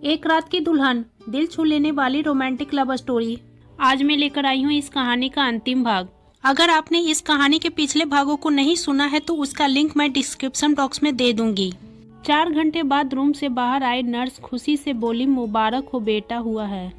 एक रात की दुल्हन, दिल छू लेने वाली रोमांटिक लव स्टोरी। आज मैं लेकर आई हूँ इस कहानी का अंतिम भाग। अगर आपने इस कहानी के पिछले भागों को नहीं सुना है तो उसका लिंक मैं डिस्क्रिप्शन बॉक्स में दे दूंगी। 4 घंटे बाद रूम से बाहर आई नर्स खुशी से बोली, मुबारक हो बेटा, हुआ है।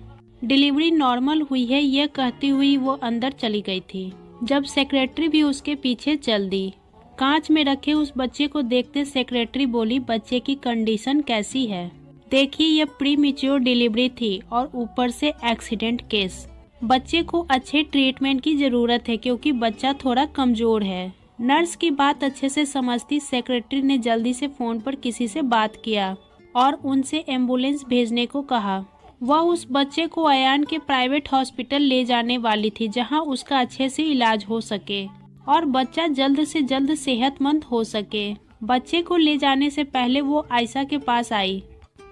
डिलीवरी नॉर्मल हुई है, यह कहती हुई वो अंदर चली गई थी। जब सेक्रेटरी भी उसके पीछे चल दी। कांच में रखे उस बच्चे को देखते सेक्रेटरी बोली, बच्चे की कंडीशन कैसी है? देखिए, यह प्रीमेच्योर डिलीवरी थी और ऊपर से एक्सीडेंट केस। बच्चे को अच्छे ट्रीटमेंट की जरूरत है क्योंकि बच्चा थोड़ा कमजोर है। नर्स की बात अच्छे से समझती सेक्रेटरी ने जल्दी से फोन पर किसी से बात किया और उनसे एम्बुलेंस भेजने को कहा। वह उस बच्चे को अयान के प्राइवेट हॉस्पिटल ले जाने वाली थी जहां उसका अच्छे से इलाज हो सके और बच्चा जल्द से जल्द सेहतमंद हो सके। बच्चे को ले जाने से पहले वो आयशा के पास आई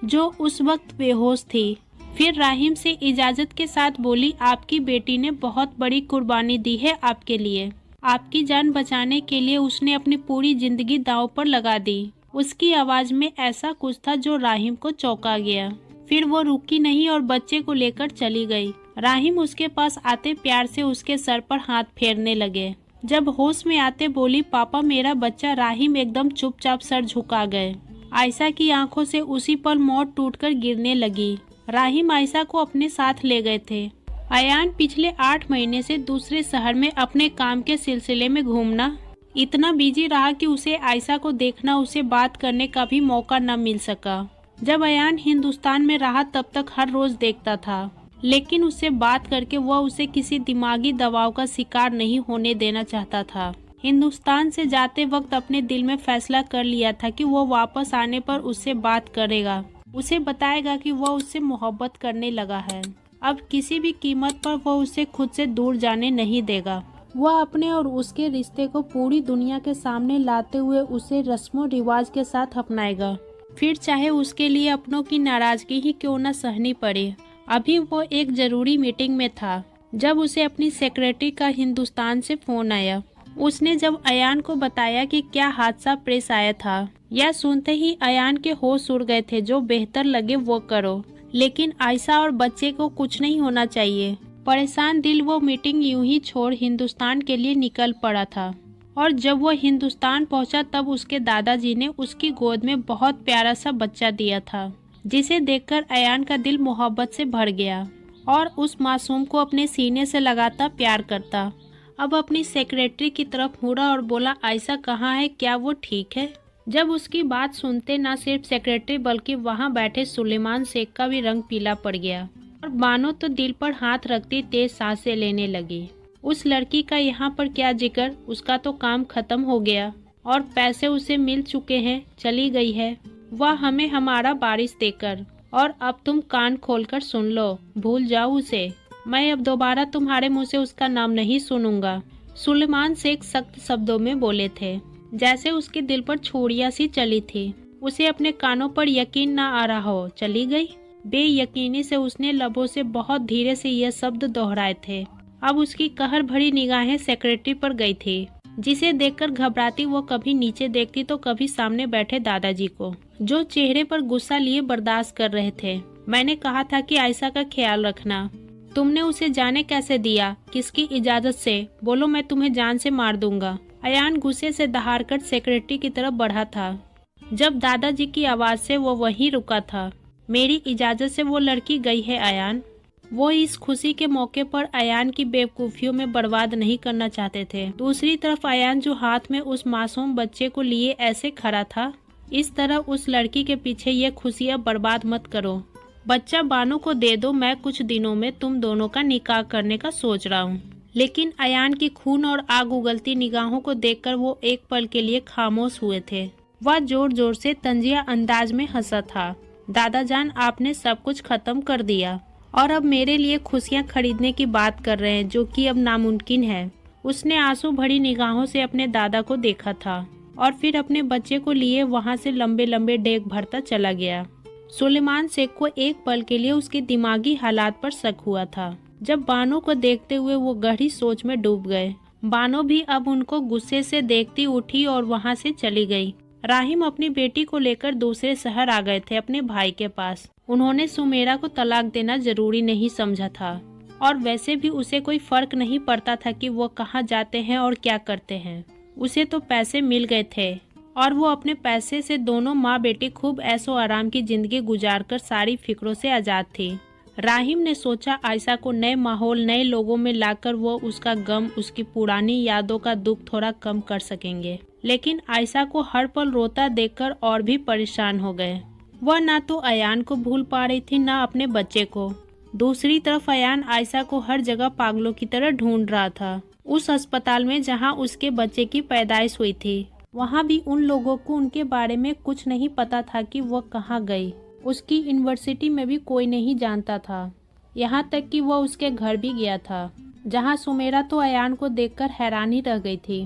जो उस वक्त बेहोश थी। फिर राहिम से इजाजत के साथ बोली, आपकी बेटी ने बहुत बड़ी कुर्बानी दी है आपके लिए। आपकी जान बचाने के लिए उसने अपनी पूरी जिंदगी दांव पर लगा दी। उसकी आवाज में ऐसा कुछ था जो राहिम को चौंका गया। फिर वो रुकी नहीं और बच्चे को लेकर चली गई। राहिम उसके पास आते प्यार से उसके सर पर हाथ फेरने लगे। जब होश में आते बोली, पापा मेरा बच्चा। राहिम एकदम चुपचाप सर झुका गए। आयशा की आंखों से उसी पल मौत टूटकर गिरने लगी। राहिम आयशा को अपने साथ ले गए थे। अयान पिछले 8 महीने से दूसरे शहर में अपने काम के सिलसिले में घूमना इतना बिजी रहा कि उसे आयशा को देखना, उसे बात करने का भी मौका न मिल सका। जब अयान हिंदुस्तान में रहा तब तक हर रोज देखता था, लेकिन उससे बात करके वह उसे किसी दिमागी दबाव का शिकार नहीं होने देना चाहता था। हिंदुस्तान से जाते वक्त अपने दिल में फैसला कर लिया था कि वो वापस आने पर उससे बात करेगा, उसे बताएगा कि वह उससे मोहब्बत करने लगा है। अब किसी भी कीमत पर वह उसे खुद से दूर जाने नहीं देगा। वह अपने और उसके रिश्ते को पूरी दुनिया के सामने लाते हुए उसे रस्मों रिवाज के साथ अपनाएगा, फिर चाहे उसके लिए अपनों की नाराजगी ही क्यों न सहनी पड़े। अभी वो एक जरूरी मीटिंग में था जब उसे अपनी सेक्रेटरी का हिंदुस्तान से फोन आया। उसने जब अयान को बताया कि क्या हादसा पेश आया था, यह सुनते ही अयान के होश उड़ गए थे। जो बेहतर लगे वो करो, लेकिन आयशा और बच्चे को कुछ नहीं होना चाहिए। परेशान दिल वो मीटिंग यूं ही छोड़ हिंदुस्तान के लिए निकल पड़ा था। और जब वो हिंदुस्तान पहुंचा तब उसके दादाजी ने उसकी गोद में बहुत प्यारा सा बच्चा दिया था, जिसे देखकर अयान का दिल मोहब्बत से भर गया और उस मासूम को अपने सीने से लगाता प्यार करता। अब अपनी सेक्रेटरी की तरफ मुड़ा और बोला, आयशा कहाँ है, क्या वो ठीक है? जब उसकी बात सुनते न सिर्फ सेक्रेटरी बल्कि वहां बैठे सुलेमान शेख का भी रंग पीला पड़ गया और बानो तो दिल पर हाथ रखती तेज सांसें लेने लगी। उस लड़की का यहाँ पर क्या जिक्र, उसका तो काम खत्म हो गया और पैसे उसे मिल चुके हैं, चली गई है वह हमें हमारा बारिश देकर। और अब तुम कान खोलकर सुन लो, भूल जाओ उसे। मैं अब दोबारा तुम्हारे मुंह से उसका नाम नहीं सुनूंगा। सुलेमान शेख सख्त शब्दों में बोले थे, जैसे उसके दिल पर छुरियां सी चली थी। उसे अपने कानों पर यकीन न आ रहा हो, चली गई। बेयकीनी से उसने लबों से बहुत धीरे से यह शब्द दोहराए थे। अब उसकी कहर भरी निगाहें सेक्रेटरी पर गई थी, जिसे देखकर घबराती वो कभी नीचे देखती तो कभी सामने बैठे दादाजी को, जो चेहरे पर गुस्सा लिए बर्दाश्त कर रहे थे। मैंने कहा था कि आयशा का ख्याल रखना। तुमने उसे जाने कैसे दिया? किसकी इजाजत से? बोलो, मैं तुम्हें जान से मार दूंगा। अयान गुस्से से दहाड़कर सेक्रेटरी की तरफ बढ़ा था। जब दादाजी की आवाज से वो वहीं रुका था। मेरी इजाजत से वो लड़की गई है अयान। वो इस खुशी के मौके पर अयान की बेवकूफियों में बर्बाद नहीं करना चाहते थे। दूसरी तरफ अयान जो हाथ में उस मासूम बच्चे को लिए ऐसे खड़ा था, इस तरह उस लड़की के पीछे ये खुशियां बर्बाद मत करो। बच्चा बानो को दे दो, मैं कुछ दिनों में तुम दोनों का निकाह करने का सोच रहा हूँ। लेकिन अयान की खून और आग उगलती निगाहों को देखकर वो एक पल के लिए खामोश हुए थे। वह जोर जोर से तंजिया अंदाज में हंसा था। दादा जान, आपने सब कुछ खत्म कर दिया और अब मेरे लिए खुशियाँ खरीदने की बात कर रहे हैं, जो कि अब नामुमकिन है। उसने आंसू भरी निगाहों से अपने दादा को देखा था और फिर अपने बच्चे को लिए वहाँ से लंबे लंबे डेग भरता चला गया। सुलेमान शेख को एक पल के लिए उसके दिमागी हालात पर शक हुआ था। जब बानो को देखते हुए वो गहरी सोच में डूब गए। बानो भी अब उनको गुस्से से देखती उठी और वहाँ से चली गई। राहिम अपनी बेटी को लेकर दूसरे शहर आ गए थे अपने भाई के पास। उन्होंने सुमेरा को तलाक देना जरूरी नहीं समझा था और वैसे भी उसे कोई फर्क नहीं पड़ता था कि वो कहाँ जाते हैं और क्या करते हैं। उसे तो पैसे मिल गए थे और वो अपने पैसे से दोनों माँ बेटी खूब ऐशो आराम की जिंदगी गुजारकर सारी फिक्रों से आजाद थी। राहिम ने सोचा आयशा को नए माहौल नए लोगों में लाकर वो उसका गम उसकी पुरानी यादों का दुख थोड़ा कम कर सकेंगे। लेकिन आयशा को हर पल रोता देखकर और भी परेशान हो गए। वह ना तो अयान को भूल पा रही थी ना अपने बच्चे को। दूसरी तरफ अयान आयशा को हर जगह पागलों की तरह ढूंढ रहा था। उस अस्पताल में जहां उसके बच्चे की पैदाइश हुई थी वहां भी उन लोगों को उनके बारे में कुछ नहीं पता था कि वह कहाँ गई। उसकी यूनिवर्सिटी में भी कोई नहीं जानता था, यहाँ तक कि वह उसके घर भी गया था जहाँ सुमेरा तो अयान को देखकर हैरान ही रह गई थी।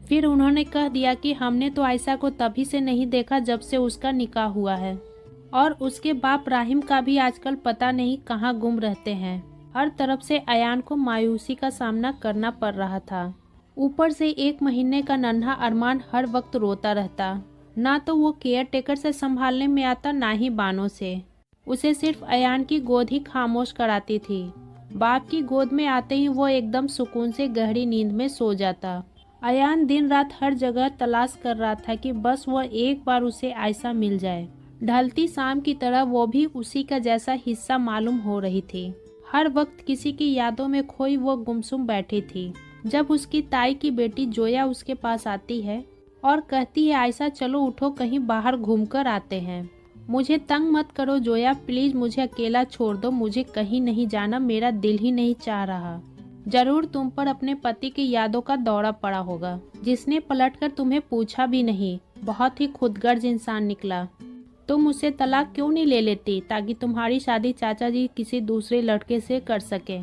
फिर उन्होंने कह दिया कि हमने तो आयशा को तभी से नहीं देखा जब से उसका निकाह हुआ है और उसके बाप राहिम का भी आजकल पता नहीं कहाँ गुम रहते हैं। हर तरफ से अयान को मायूसी का सामना करना पड़ रहा था। ऊपर से 1 महीने का नन्हा अरमान हर वक्त रोता रहता। ना तो वो केयर टेकर से संभालने में आता ना ही बानों से। उसे सिर्फ अयान की गोद ही खामोश कराती थी। बाप की गोद में आते ही वो एकदम सुकून से गहरी नींद में सो जाता। अयान दिन रात हर जगह तलाश कर रहा था कि बस वह एक बार उसे आयशा मिल जाए। ढलती शाम की तरह वो भी उसी का जैसा हिस्सा मालूम हो रही थी। हर वक्त किसी की यादों में खोई वो गुमसुम बैठी थी। जब उसकी ताई की बेटी जोया उसके पास आती है और कहती है आयशा चलो उठो कहीं बाहर घूमकर आते हैं। मुझे तंग मत करो जोया, प्लीज मुझे अकेला छोड़ दो, मुझे कहीं नहीं जाना, मेरा दिल ही नहीं चाह रहा। जरूर तुम पर अपने पति की यादों का दौरा पड़ा होगा जिसने पलटकर तुम्हें पूछा भी नहीं। बहुत ही खुदगर्ज इंसान निकला। तुम उसे तलाक क्यों नहीं ले लेती ताकि तुम्हारी शादी चाचा जी किसी दूसरे लड़के से कर सके,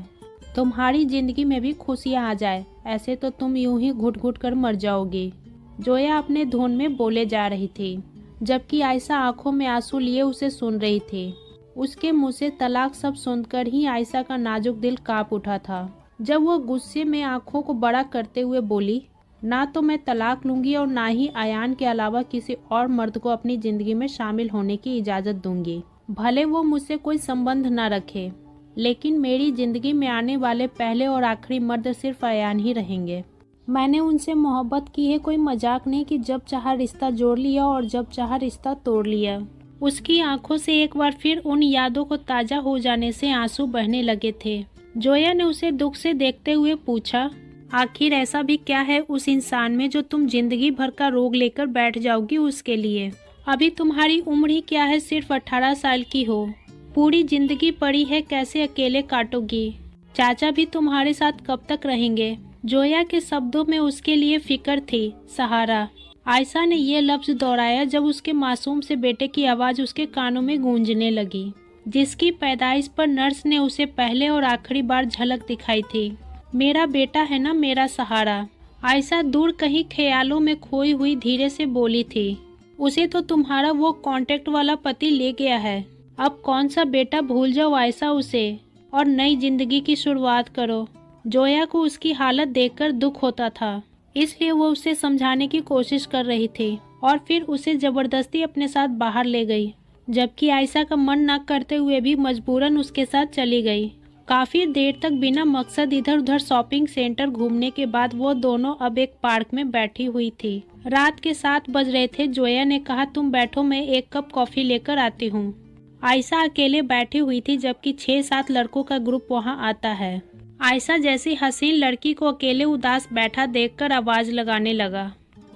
तुम्हारी जिंदगी में भी खुशियाँ आ जाए। ऐसे तो तुम यूं ही घुट घुट कर मर जाओगी। जोया अपने धुन में बोले जा रही थी जबकि आयशा आंखों में आंसू लिए उसे सुन रही थी। उसके मुंह से तलाक सब सुनकर ही आयशा का नाजुक दिल कांप उठा था। जब वो गुस्से में आंखों को बड़ा करते हुए बोली, ना तो मैं तलाक लूंगी और ना ही अयान के अलावा किसी और मर्द को अपनी जिंदगी में शामिल होने की इजाजत दूंगी। भले वो मुझसे कोई संबंध न रखे, लेकिन मेरी जिंदगी में आने वाले पहले और आखिरी मर्द सिर्फ अयान ही रहेंगे। मैंने उनसे मोहब्बत की है, कोई मजाक नहीं कि जब चाहा रिश्ता जोड़ लिया और जब चाहा रिश्ता तोड़ लिया। उसकी आंखों से एक बार फिर उन यादों को ताजा हो जाने से आंसू बहने लगे थे। जोया ने उसे दुख से देखते हुए पूछा, आखिर ऐसा भी क्या है उस इंसान में जो तुम जिंदगी भर का रोग लेकर बैठ जाओगी उसके लिए? अभी तुम्हारी उम्र ही क्या है, सिर्फ 18 साल की हो। पूरी जिंदगी पड़ी है, कैसे अकेले काटोगी? चाचा भी तुम्हारे साथ कब तक रहेंगे? जोया के शब्दों में उसके लिए फिक्र थी, सहारा। आयशा ने ये लफ्ज दोहराया जब उसके मासूम से बेटे की आवाज उसके कानों में गूंजने लगी, जिसकी पैदाइश पर नर्स ने उसे पहले और आखिरी बार झलक दिखाई थी। मेरा बेटा है ना मेरा सहारा। आयशा दूर कहीं ख्यालों में खोई हुई धीरे से बोली थी। उसे तो तुम्हारा वो कांटेक्ट वाला पति ले गया है। अब कौन सा बेटा, भूल जाओ आयशा उसे और नई जिंदगी की शुरुआत करो। जोया को उसकी हालत देखकर दुख होता था, इसलिए वो उसे समझाने की कोशिश कर रही थी और फिर उसे जबरदस्ती अपने साथ बाहर ले गई, जबकि आयशा का मन न करते हुए भी मजबूरन उसके साथ चली गई। काफी देर तक बिना मकसद इधर उधर शॉपिंग सेंटर घूमने के बाद वो दोनों अब एक पार्क में बैठी हुई थी। रात के 7 बज रहे थे। जोया ने कहा, तुम बैठो, मैं 1 कप कॉफी लेकर आती हूँ। आयशा अकेले बैठी हुई थी जबकि 6-7 लड़कों का ग्रुप वहाँ आता है। आयशा जैसी हसीन लड़की को अकेले उदास बैठा देखकर आवाज लगाने लगा,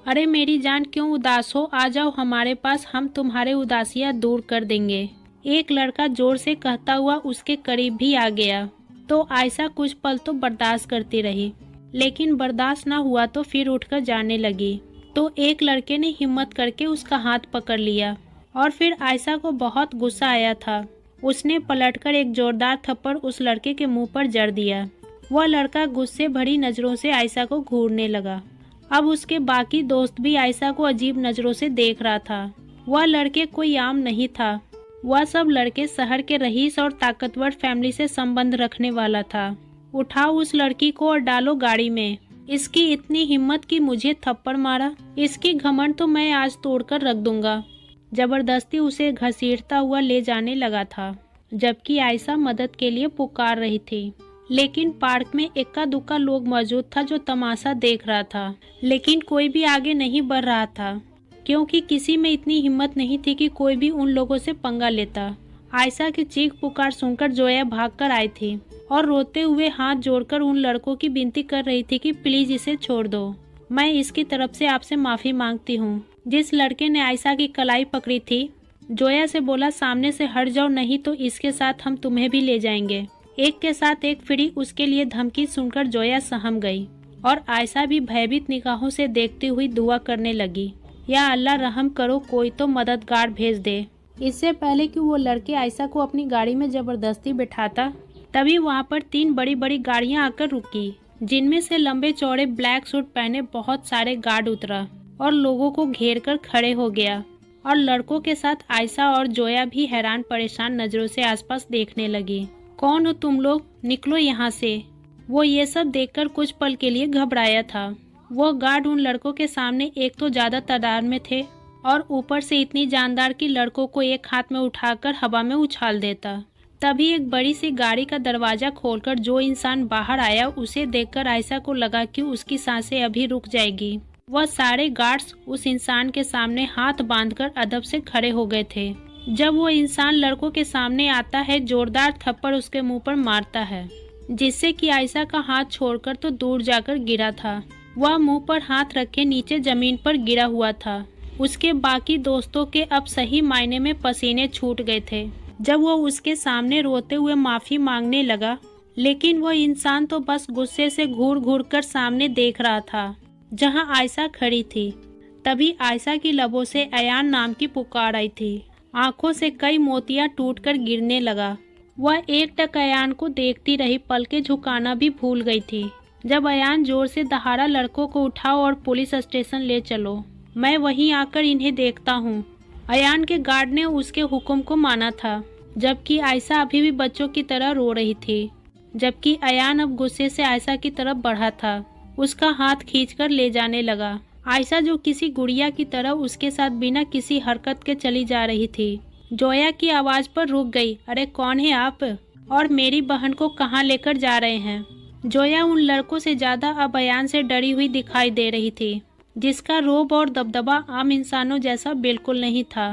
अरे मेरी जान क्यों उदास हो, आ जाओ हमारे पास, हम तुम्हारे उदासियाँ दूर कर देंगे। एक लड़का जोर से कहता हुआ उसके करीब भी आ गया। तो आयशा कुछ पल तो बर्दाश्त करती रही, लेकिन बर्दाश्त ना हुआ तो फिर उठकर जाने लगी। तो एक लड़के ने हिम्मत करके उसका हाथ पकड़ लिया और फिर आयशा को बहुत गुस्सा आया था। उसने पलटकर एक जोरदार थप्पड़ उस लड़के के मुंह पर जड़ दिया। वह लड़का गुस्से भरी नजरों से आयशा को घूरने लगा। अब उसके बाकी दोस्त भी आयशा को अजीब नजरों से देख रहा था। वह लड़के कोई आम नहीं था, वह सब लड़के शहर के रईस और ताकतवर फैमिली से संबंध रखने वाला था। उठाओ उस लड़की को और डालो गाड़ी में। इसकी इतनी हिम्मत कि मुझे थप्पड़ मारा। इसकी घमंड तो मैं आज तोड़कर रख दूंगा। जबरदस्ती उसे घसीटता हुआ ले जाने लगा था, जबकि आयशा मदद के लिए पुकार रही थी। लेकिन पार्क में इक्का दुक्का लोग मौजूद था जो तमाशा देख रहा था, लेकिन कोई भी आगे नहीं बढ़ रहा था, क्योंकि किसी में इतनी हिम्मत नहीं थी कि कोई भी उन लोगों से पंगा लेता। आयशा की चीख पुकार सुनकर जोया भागकर आई थी और रोते हुए हाथ जोड़कर उन लड़कों की विनती कर रही थी कि प्लीज इसे छोड़ दो। मैं इसकी तरफ से आपसे माफी मांगती हूँ। जिस लड़के ने आयशा की कलाई पकड़ी थी, जोया से बोला सामने से हट जाओ, नहीं तो इसके साथ हम तुम्हें भी ले जाएंगे। एक के साथ एक फ्री उसके लिए धमकी सुनकर जोया सहम गई और आयशा भी भयभीत निगाहों से देखती हुई दुआ करने लगी, या अल्लाह रहम करो, कोई तो मददगार भेज दे। इससे पहले कि वो लड़के आयशा को अपनी गाड़ी में जबरदस्ती बिठाता, तभी वहाँ पर 3 बड़ी बड़ी गाड़ियाँ आकर रुकी, जिनमें से लंबे चौड़े ब्लैक सूट पहने बहुत सारे गार्ड उतरा और लोगों को घेर कर खड़े हो गया। और लड़कों के साथ आयशा और जोया भी हैरान परेशान नजरों से आसपास देखने लगी। कौन हो तुम लोग, निकलो यहाँ से। वो ये सब देखकर कुछ पल के लिए घबराया था। वो गार्ड उन लड़कों के सामने एक तो ज्यादा तादाद में थे और ऊपर से इतनी जानदार कि लड़कों को एक हाथ में उठाकर हवा में उछाल देता। तभी एक बड़ी सी गाड़ी का दरवाजा खोलकर जो इंसान बाहर आया, उसे देखकर आयशा को लगा कि उसकी सांसें अभी रुक जाएगी। वह सारे गार्ड्स उस इंसान के सामने हाथ बांधकर अदब से खड़े हो गए थे। जब वो इंसान लड़कों के सामने आता है, जोरदार थप्पड़ उसके मुंह पर मारता है, जिससे कि आयशा का हाथ छोड़कर तो दूर जाकर गिरा था। वह मुंह पर हाथ रखे नीचे जमीन पर गिरा हुआ था। उसके बाकी दोस्तों के अब सही मायने में पसीने छूट गए थे जब वो उसके सामने रोते हुए माफी मांगने लगा, लेकिन वह इंसान तो बस गुस्से से घूर घूर कर सामने देख रहा था जहां आयशा खड़ी थी। तभी आयशा की लबों से अयान नाम की पुकार आई थी। आंखों से कई मोतियां टूटकर गिरने लगा। वह एक टक अयान को देखती रही, पलकें झुकाना भी भूल गई थी। जब अयान जोर से दहाड़ा, लड़कों को उठाओ और पुलिस स्टेशन ले चलो, मैं वहीं आकर इन्हें देखता हूँ। अयान के गार्ड ने उसके हुक्म को माना था, जबकि आयशा अभी भी बच्चों की तरह रो रही थी। जबकि अयान अब गुस्से से आयशा की तरफ बढ़ा था, उसका हाथ खींचकर ले जाने लगा। आयशा जो किसी गुड़िया की तरह उसके साथ बिना किसी हरकत के चली जा रही थी। जोया की आवाज पर रुक गई, अरे कौन है आप और मेरी बहन को कहाँ लेकर जा रहे हैं? जोया उन लड़कों से ज्यादा अब अयान से डरी हुई दिखाई दे रही थी, जिसका रोब और दबदबा आम इंसानों जैसा बिल्कुल नहीं था।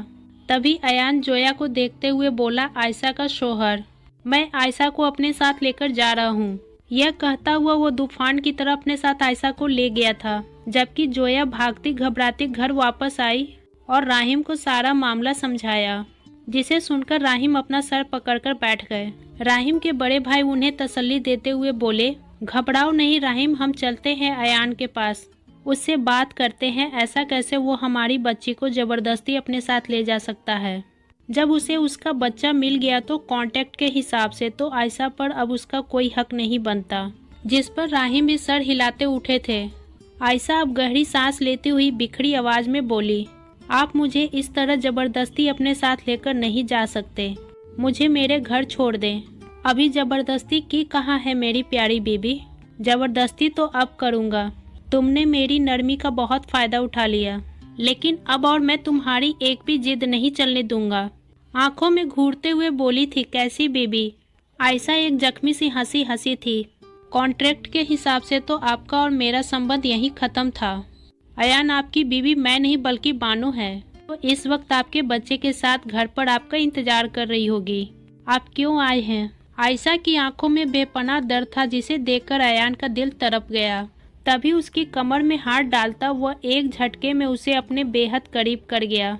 तभी अयान जोया को देखते हुए बोला, आयशा का शोहर, मैं आयशा को अपने साथ लेकर जा रहा हूँ। यह कहता हुआ वो तूफान की तरह अपने साथ आयशा को ले गया था, जबकि जोया भागती घबराती घर वापस आई और राहिम को सारा मामला समझाया, जिसे सुनकर राहिम अपना सर पकड़कर बैठ गए। राहिम के बड़े भाई उन्हें तसल्ली देते हुए बोले, घबराओ नहीं राहिम, हम चलते हैं अयान के पास, उससे बात करते हैं। ऐसा कैसे वो हमारी बच्ची को जबरदस्ती अपने साथ ले जा सकता है? जब उसे उसका बच्चा मिल गया तो कॉन्ट्रैक्ट के हिसाब से तो आयशा पर अब उसका कोई हक नहीं बनता, जिस पर राहिम भी सर हिलाते उठे थे। आयशा अब गहरी सांस लेती हुई बिखरी आवाज में बोली, आप मुझे इस तरह जबरदस्ती अपने साथ लेकर नहीं जा सकते, मुझे मेरे घर छोड़ दें। अभी जबरदस्ती की कहाँ है मेरी प्यारी बीबी? जबरदस्ती तो अब करूँगा। तुमने मेरी नरमी का बहुत फायदा उठा लिया, लेकिन अब और मैं तुम्हारी एक भी जिद नहीं चलने दूंगा। आंखों में घूरते हुए बोली थी, कैसी बीबी? आयशा एक जख्मी सी हंसी हंसी थी। कॉन्ट्रैक्ट के हिसाब से तो आपका और मेरा संबंध यहीं खत्म था। अयान आपकी बीवी मैं नहीं बल्कि बानो है, तो इस वक्त आपके बच्चे के साथ घर पर आपका इंतजार कर रही होगी। आप क्यों आए हैं? आयशा की आंखों में बेपनाह दर्द था, जिसे देखकर अयान का दिल तड़प गया। तभी उसकी कमर में हाथ डालता वह एक झटके में उसे अपने बेहद करीब कर गया,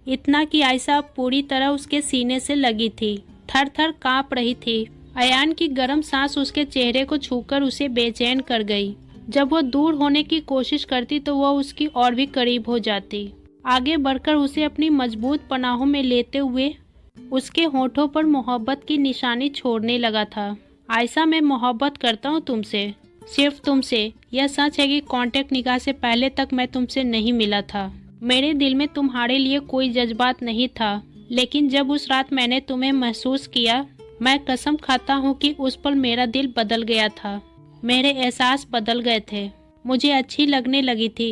इतना कि आयशा पूरी तरह उसके सीने से लगी थी, थर थर कांप रही थी। अयान की गर्म सांस उसके चेहरे को छूकर उसे बेचैन कर गई। जब वह दूर होने की कोशिश करती तो वह उसकी और भी करीब हो जाती। आगे बढ़कर उसे अपनी मजबूत पनाहों में लेते हुए उसके होठों पर मोहब्बत की निशानी छोड़ने लगा था। आयशा, मैं मोहब्बत करता हूँ तुमसे, सिर्फ तुमसे। यह सच है कि कांटेक्ट निकाह से पहले तक मैं तुमसे नहीं मिला था। मेरे दिल में तुम्हारे लिए कोई जज्बात नहीं था, लेकिन जब उस रात मैंने तुम्हें महसूस किया, मैं कसम खाता हूँ कि उस पल मेरा दिल बदल गया था, मेरे एहसास बदल गए थे। मुझे अच्छी लगने लगी थी,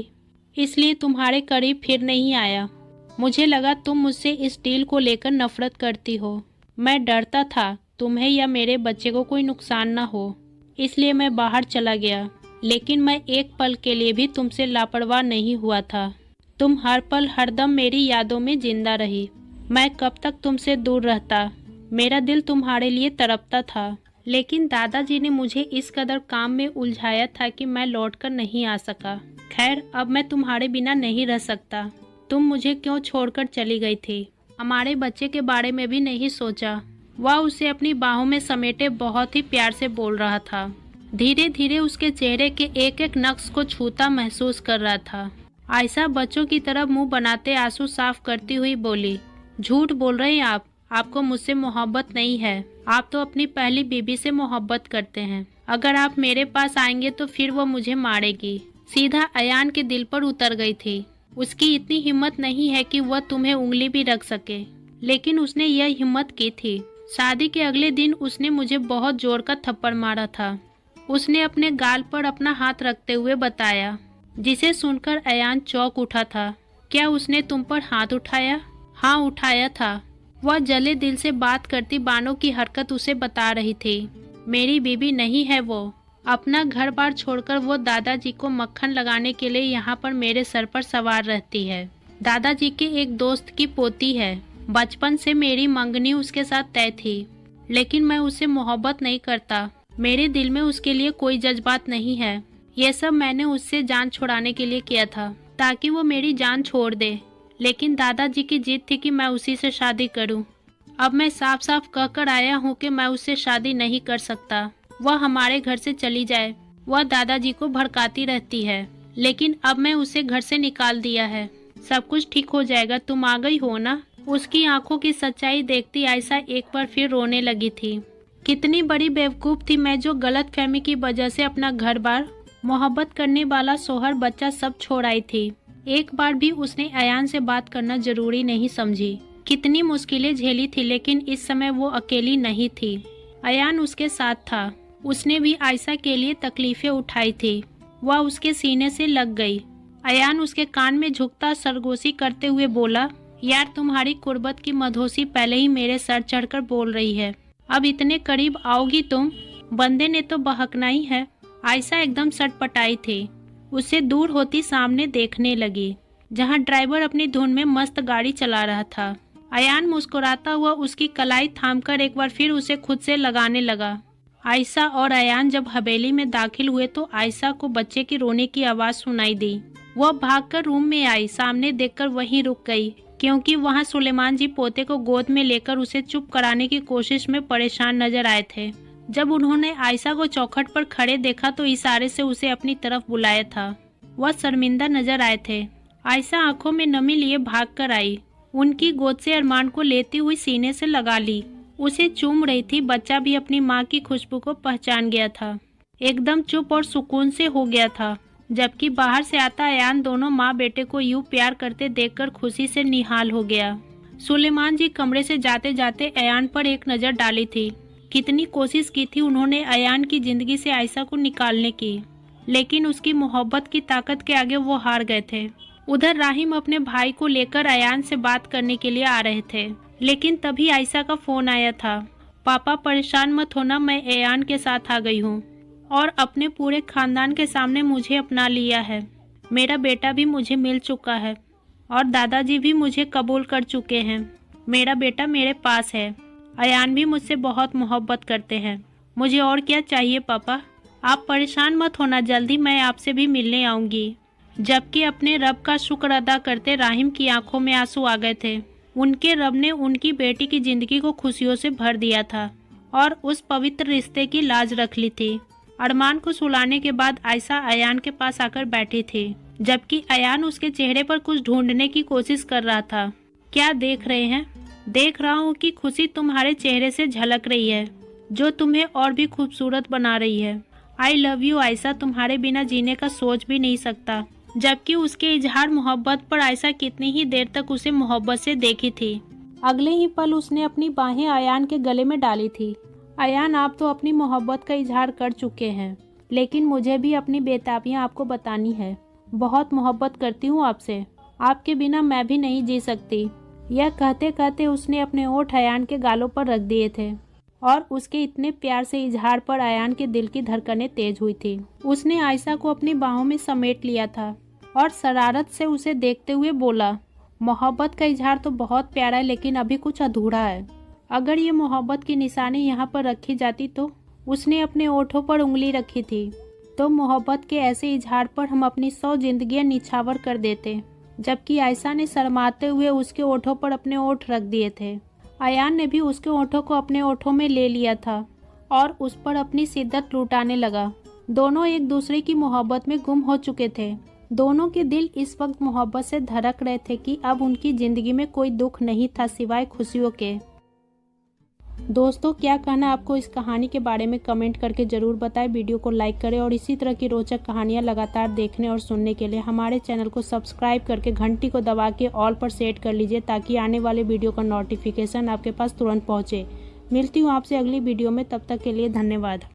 इसलिए तुम्हारे करीब फिर नहीं आया। मुझे लगा तुम मुझसे इस डील को लेकर नफरत करती हो। मैं डरता था तुम्हें या मेरे बच्चे को कोई नुकसान ना हो, इसलिए मैं बाहर चला गया। लेकिन मैं एक पल के लिए भी तुमसे लापरवाह नहीं हुआ था। तुम हर पल हरदम मेरी यादों में जिंदा रही। मैं कब तक तुमसे दूर रहता, मेरा दिल तुम्हारे लिए तड़पता था। लेकिन दादाजी ने मुझे इस कदर काम में उलझाया था कि मैं लौटकर नहीं आ सका। खैर, अब मैं तुम्हारे बिना नहीं रह सकता। तुम मुझे क्यों छोड़कर चली गई थी? हमारे बच्चे के बारे में भी नहीं सोचा। वह उसे अपनी बाहों में समेटे बहुत ही प्यार से बोल रहा था। धीरे धीरे उसके चेहरे के एक एक नक्श को छूता महसूस कर रहा था। आयशा बच्चों की तरफ मुंह बनाते आंसू साफ करती हुई बोली, झूठ बोल रहे हैं आप। आपको मुझसे मोहब्बत नहीं है। आप तो अपनी पहली बीबी से मोहब्बत करते हैं। अगर आप मेरे पास आएंगे तो फिर वो मुझे मारेगी। सीधा अयान के दिल पर उतर गई थी। उसकी इतनी हिम्मत नहीं है कि वह तुम्हें उंगली भी रख सके, लेकिन उसने यह हिम्मत की थी। शादी के अगले दिन उसने मुझे बहुत जोर का थप्पड़ मारा था। उसने अपने गाल पर अपना हाथ रखते हुए बताया, जिसे सुनकर अयान चौंक उठा था। क्या उसने तुम पर हाथ उठाया? हाँ, उठाया था। वह जले दिल से बात करती बानों की हरकत उसे बता रही थी। मेरी बीबी नहीं है वो। अपना घर बार छोड़कर वो दादाजी को मक्खन लगाने के लिए यहाँ पर मेरे सर पर सवार रहती है। दादाजी के एक दोस्त की पोती है। बचपन से मेरी मंगनी उसके साथ तय थी, लेकिन मैं उससे मोहब्बत नहीं करता। मेरे दिल में उसके लिए कोई जज्बात नहीं है। यह सब मैंने उससे जान छुड़ाने के लिए किया था, ताकि वो मेरी जान छोड़ दे। लेकिन दादाजी की जिद थी कि मैं उसी से शादी करूं। अब मैं साफ साफ कहकर आया हूं कि मैं उससे शादी नहीं कर सकता। वह हमारे घर से चली जाए। वह दादाजी को भड़काती रहती है, लेकिन अब मैं उसे घर से निकाल दिया है। सब कुछ ठीक हो जाएगा। तुम आ गई हो ना? उसकी आंखों की सच्चाई देखती आयशा एक बार फिर रोने लगी थी। कितनी बड़ी बेवकूफ थी मैं, जो गलतफहमी की वजह से अपना घर बार, मोहब्बत करने वाला शोहर, बच्चा सब छोड़ आई थी। एक बार भी उसने अयान से बात करना जरूरी नहीं समझी। कितनी मुश्किलें झेली थी, लेकिन इस समय वो अकेली नहीं थी। अयान उसके साथ था। उसने भी आयशा के लिए तकलीफें उठाई थी। वह उसके सीने से लग गई। अयान उसके कान में झुकता सरगोशी करते हुए बोला, यार तुम्हारी कुर्बत की मधोसी पहले ही मेरे सर चढ़कर बोल रही है। अब इतने करीब आओगी तुम? बंदे ने तो बहकना ही है। आयशा एकदम सटपटाई थी। उससे दूर होती सामने देखने लगी, जहां ड्राइवर अपनी धुन में मस्त गाड़ी चला रहा था। अयान मुस्कुराता हुआ उसकी कलाई थामकर एक बार फिर उसे खुद से लगाने लगा। आयशा और अयान जब हवेली में दाखिल हुए तो आयशा को बच्चे की रोने की आवाज सुनाई दी। वह भागकर रूम में आई। सामने देखकर वहीं रुक गई, क्योंकि वहां सुलेमान जी पोते को गोद में लेकर उसे चुप कराने की कोशिश में परेशान नजर आए थे। जब उन्होंने आयशा को चौखट पर खड़े देखा तो इशारे से उसे अपनी तरफ बुलाया था। वह शर्मिंदा नजर आए थे। आयशा आंखों में नमी लिए भागकर आई। उनकी गोद से अरमान को लेती हुई सीने से लगा ली। उसे चूम रही थी। बच्चा भी अपनी माँ की खुशबू को पहचान गया था। एकदम चुप और सुकून से हो गया था। जबकि बाहर से आता अयान दोनों माँ बेटे को यूं प्यार करते देखकर खुशी से निहाल हो गया। सुलेमान जी कमरे से जाते जाते अयान पर एक नजर डाली थी। कितनी कोशिश की थी उन्होंने अयान की जिंदगी से आयशा को निकालने की, लेकिन उसकी मोहब्बत की ताकत के आगे वो हार गए थे। उधर राहिम अपने भाई को लेकर अयान से बात करने के लिए आ रहे थे, लेकिन तभी आयशा का फोन आया था। पापा परेशान मत होना, मैं अयान के साथ आ गई हूँ और अपने पूरे खानदान के सामने मुझे अपना लिया है। मेरा बेटा भी मुझे मिल चुका है और दादाजी भी मुझे कबूल कर चुके हैं। मेरा बेटा मेरे पास है। अयान भी मुझसे बहुत मोहब्बत करते हैं। मुझे और क्या चाहिए पापा? आप परेशान मत होना, जल्दी मैं आपसे भी मिलने आऊंगी। जबकि अपने रब का शुक्र अदा करते राहिम की आंखों में आंसू आ गए थे। उनके रब ने उनकी बेटी की जिंदगी को खुशियों से भर दिया था और उस पवित्र रिश्ते की लाज रख ली थी। अरमान को सुलाने के बाद आयशा अयान के पास आकर बैठी थी, जबकि अयान उसके चेहरे पर कुछ ढूंढने की कोशिश कर रहा था। क्या देख रहे हैं? देख रहा हूँ कि खुशी तुम्हारे चेहरे से झलक रही है, जो तुम्हें और भी खूबसूरत बना रही है। आई लव यू आयशा, तुम्हारे बिना जीने का सोच भी नहीं सकता। जबकि उसके इजहार मोहब्बत पर आयशा कितनी ही देर तक उसे मोहब्बत से देखी थी। अगले ही पल उसने अपनी बाहें अयान के गले में डाली थी। अयान, आप तो अपनी मोहब्बत का इजहार कर चुके हैं। लेकिन मुझे भी अपनी बेताबियाँ आपको बतानी है। बहुत मोहब्बत करती हूँ आपसे, आपके बिना मैं भी नहीं जी सकती। यह कहते कहते उसने अपने ओठ अयान के गालों पर रख दिए थे और उसके इतने प्यार से इजहार पर अयान के दिल की धड़कनें तेज हुई थी। उसने आयशा को अपनी बाहों में समेट लिया था और शरारत से उसे देखते हुए बोला, मोहब्बत का इजहार तो बहुत प्यारा है, लेकिन अभी कुछ अधूरा है। अगर ये मोहब्बत की निशानी यहाँ पर रखी जाती तो? उसने अपने ओठों पर उंगली रखी थी। तो मोहब्बत के ऐसे इजहार पर हम अपनी 100 जिंदगियां निछावर कर देते। जबकि आयशा ने शर्माते हुए उसके ओठों पर अपने ओठ रख दिए थे। अयान ने भी उसके ओठों को अपने ओठों में ले लिया था और उस पर अपनी शिद्दत लुटाने लगा। दोनों एक दूसरे की मोहब्बत में गुम हो चुके थे। दोनों के दिल इस वक्त मोहब्बत से धड़क रहे थे कि अब उनकी जिंदगी में कोई दुख नहीं था सिवाय खुशियों के। दोस्तों, क्या कहना आपको इस कहानी के बारे में कमेंट करके ज़रूर बताएं। वीडियो को लाइक करें और इसी तरह की रोचक कहानियां लगातार देखने और सुनने के लिए हमारे चैनल को सब्सक्राइब करके घंटी को दबा के ऑल पर सेट कर लीजिए, ताकि आने वाले वीडियो का नोटिफिकेशन आपके पास तुरंत पहुंचे। मिलती हूँ आपसे अगली वीडियो में, तब तक के लिए धन्यवाद।